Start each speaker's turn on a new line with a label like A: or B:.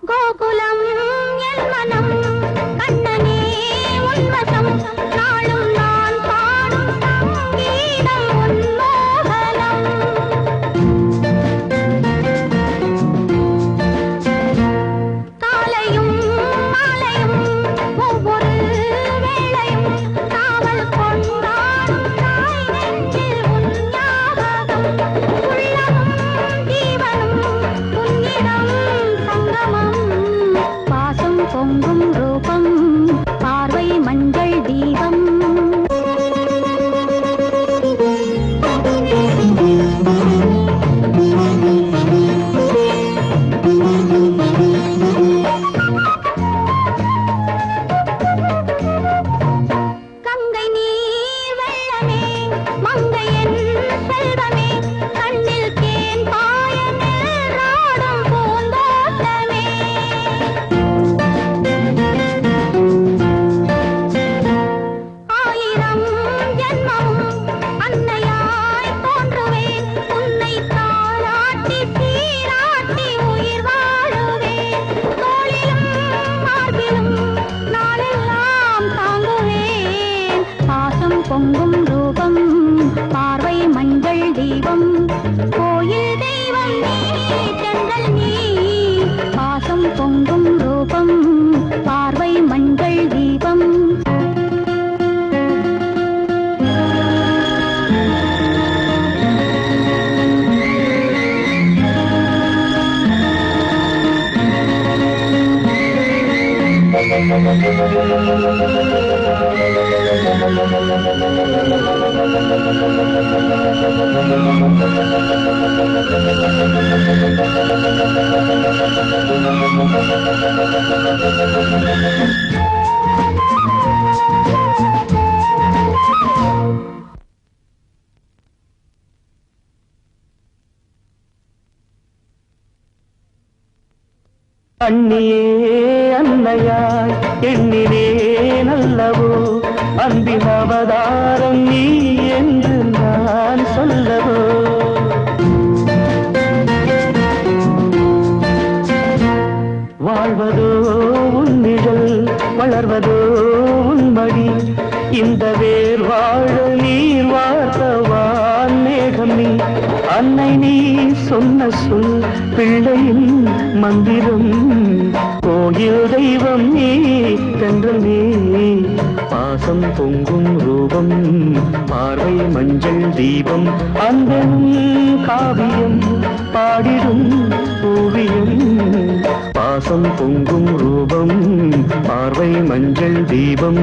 A: கோகுலம் என் மனம் கண்ணனே உன்வசம் நாளும் நான் பாடும் சங்கீதம் உன்மோகனம் காலையும் மாலையும் ஒவ்வொரு வேளையும் காவல் கொண்டாடும் தாய் நெஞ்சில் உன் ஞாபகம் உள்ளமும் ஜீவனும் உன்னிடம் சங்கமம் பாசம் பொங்கும் ரூபம் பார்வை மஞ்சள் தீபம் கங்கை நீர் வெள்ளமே மங்கையன் செல்வமே கண்ணில் தேன் பாய நீராடும் பூந்தோட்டமே ஆயிரம் ஜன்மமும் அன்னையாய் தோன்றுவேன் உன்னை தாளாட்டி சீராட்டி உயிர் வாழுவேன் தோளிலும் மார்பிலும் நாளெல்லாம் தாங்குவேன் பாசம் பொங்கும் ரூபம் பார்வை மஞ்சள் தீபம் கோயில் தெய்வம் நீ சென்றல் நீ பாசம் பொங்கும் ரூபம் பார்வை மஞ்சள் தீபம்
B: அண்ணியே அன்னையாய் எண்ணினே நல்லவோ அன்பின் அவதாரம் நீ என்று நான் சொல்லவோ வாழ்வதோ உன் நிழல் வளர்வதோ உன் மடி இந்த வேர் வாழ நீர் வார்த்தவான் மேகம் நீ அன்னை நீ சொன்ன சொல் பிள்ளையின் மந்திரம் கோயில் தெய்வம் நீ தென்றல் நீ பாசம் பொங்கும் ரூபம் பார்வை மஞ்சள் தீபம் அந்த காவியம் பாடிடும் ஓவியம் பாசம் பொங்கும் ரூபம் பார்வை மஞ்சள் தீபம்